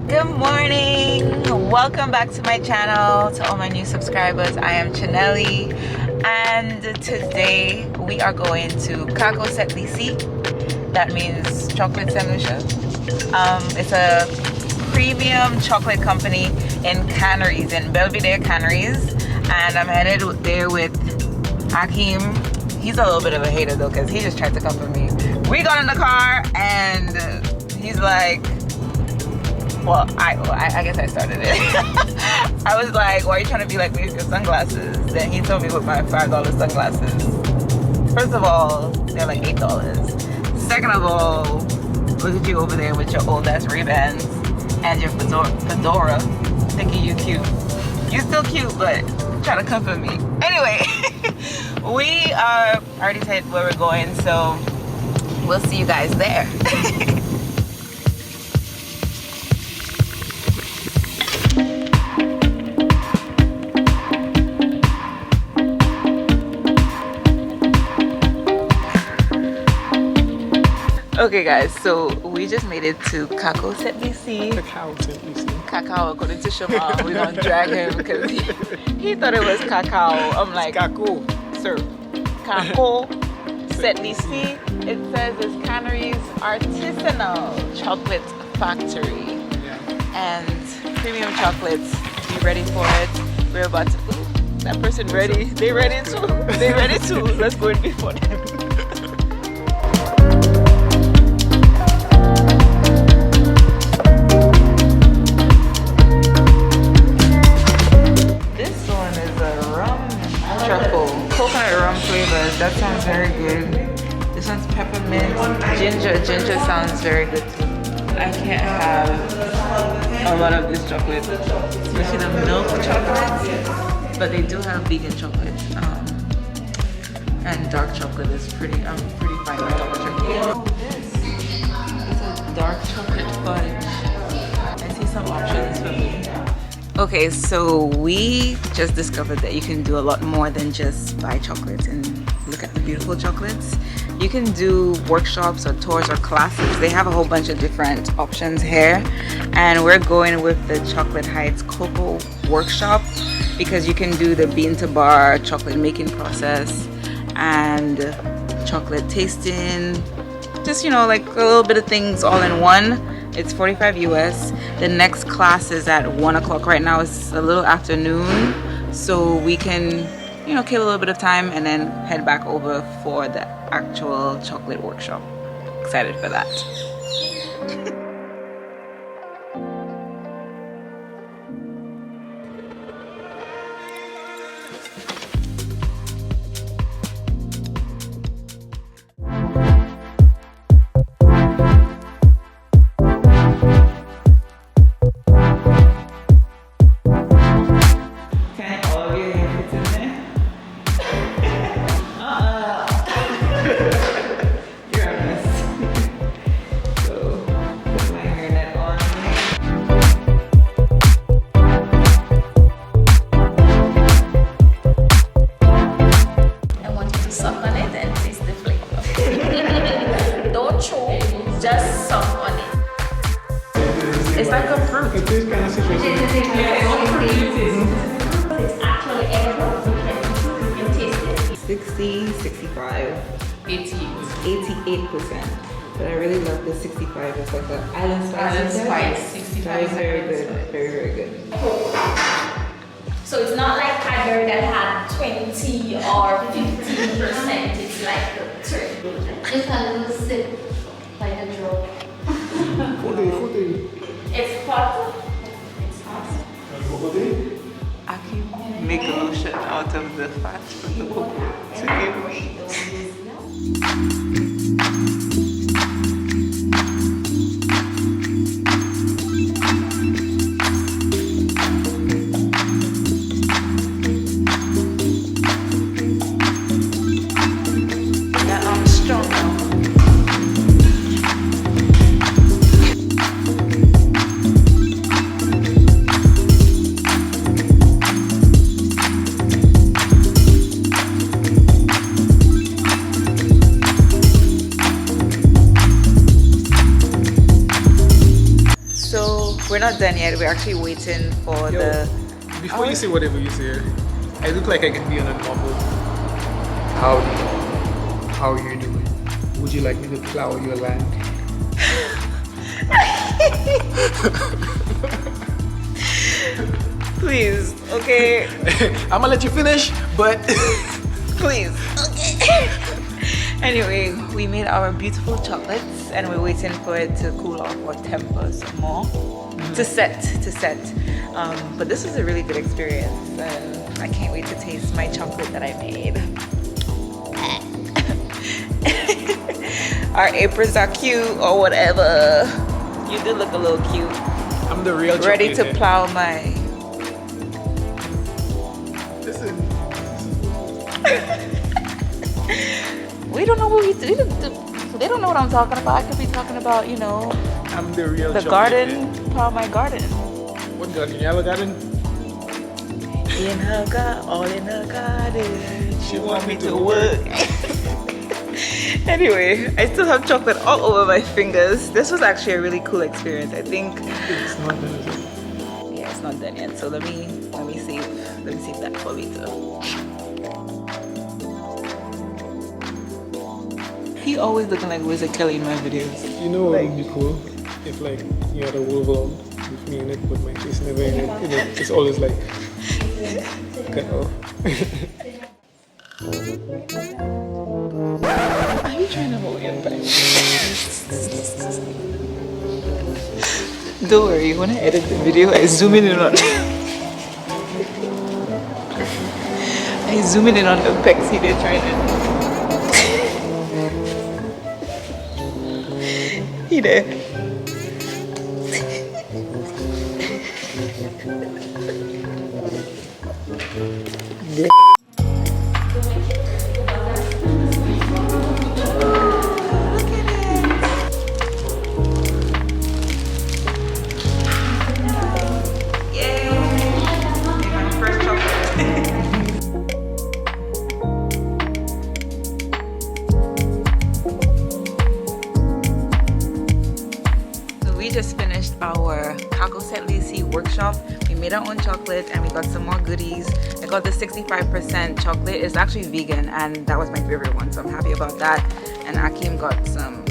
Good morning, welcome back to my channel. To all my new subscribers, I am Chanelli, and today we are going to Cacoa Sainte Lucie. That means chocolate Saint Lucia. It's a premium chocolate company in Canaries, in Belvedere, Canaries, and I'm headed there with Hakeem. He's a little bit of a hater though, because he just tried to come for me. We got in the car and he's like, well, I guess I started it. I was like, why are you trying to be like me with your sunglasses? Then he told me with my $5 sunglasses. First of all, they're like $8. Second of all, look at you over there with your old ass Ray-Bans and your fedora thinking you cute. You're still cute, but trying to comfort me. Anyway, we are already said where we're going, so we'll see you guys there. Okay guys, so we just made it to Cacoa Sainte Lucie. Cacao Saint Lucie. Cacao, according to Shema, we're gonna drag him because he thought it was cacao. I'm like, Cacoa. sir, Cacoa Sainte Lucie. It says it's Canaries artisanal chocolate factory. Yeah. And premium chocolates. You ready for it? We're about to, ooh, that person ready. They ready too. They ready too. Let's go in before them. Coconut rum flavors, that sounds very good. This one's peppermint, ginger. Ginger sounds very good too. I can't have a lot of this chocolate, especially the milk chocolate, but they do have vegan chocolate. And dark chocolate is pretty, I'm pretty fine with dark chocolate. Oh, this is a dark chocolate fudge. I see some options for me. Okay, so we just discovered that you can do a lot more than just buy chocolates and look at the beautiful chocolates. You can do workshops or tours or classes. They have a whole bunch of different options here. And we're going with the Chocolate Heights Cocoa Workshop because you can do the bean to bar chocolate making process and chocolate tasting. Just, you know, like a little bit of things all in one. It's $45 US. The next class is at 1 o'clock. Right now it's a little afternoon, so we can, you know, kill a little bit of time and then head back over for the actual chocolate workshop. Excited for that. Just suck on it. It's like a fruit. It is kind of situation. It's actually edible. You can taste it. 60, 65, 88%. But I really love the 65. It's like the island spice. 65. That is very good. Very, very good. So it's not like Cadbury that had 20 or 15%. It's like the 30. Just a little sip, like a drop. It's hot. It's hot. I can make a lotion out of the fat from the cocoa to give me. Yeah, I'm strong now. We're not done yet. We're actually waiting for the... Before you say whatever you say, I look like I can be on a novel. How are you doing? Would you like me to plow your land? Please, okay? I'm gonna let you finish, but Please, okay? Anyway, we made our beautiful chocolates and we're waiting for it to cool off or temper some more. To set. But this was a really good experience and I can't wait to taste my chocolate that I made. Our aprons are cute or whatever. You do look a little cute. I'm the real Ready chocolate to head. plow my... Listen. We don't know what we do. They don't know what I'm talking about. I could be talking about, you know, I'm the real the chocolate garden, head. plow my garden. What garden? Yellow garden? In her garden, all in her garden. She want me to work. Anyway, I still have chocolate all over my fingers. This was actually a really cool experience. I think. It's not done, is it? Yeah, it's not done yet. So let me save that for later. He always looking like Wizard Kelly in my videos. You know what would be cool? If like you had a whole vlog with me in it, but my face never in it. You know, it's always like cut off. Are you trying to hold your back? Don't worry, when I edit the video, I zoom in on the pexy they're trying to. He there. We just finished our Cacoa Sainte Lucie workshop. We made our own chocolate and we got some more goodies. I got the 65% chocolate. It's actually vegan and that was my favorite one, so I'm happy about that. And Akeem got some,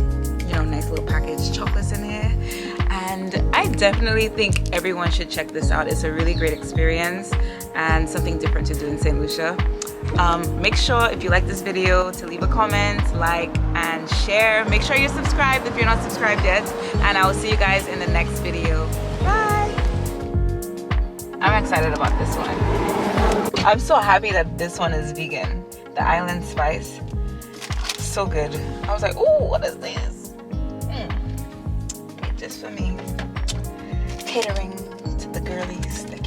you know, nice little packaged chocolates in here. And I definitely think everyone should check this out. It's a really great experience and something different to do in Saint Lucia. Make sure if you like this video to leave a comment, like, and share. Make sure you're subscribed if you're not subscribed yet. And I will see you guys in the next video. Bye! I'm excited about this one. I'm so happy that this one is vegan. The island spice. So good. I was like, ooh, what is this? Made just for me. Catering to the girlies, the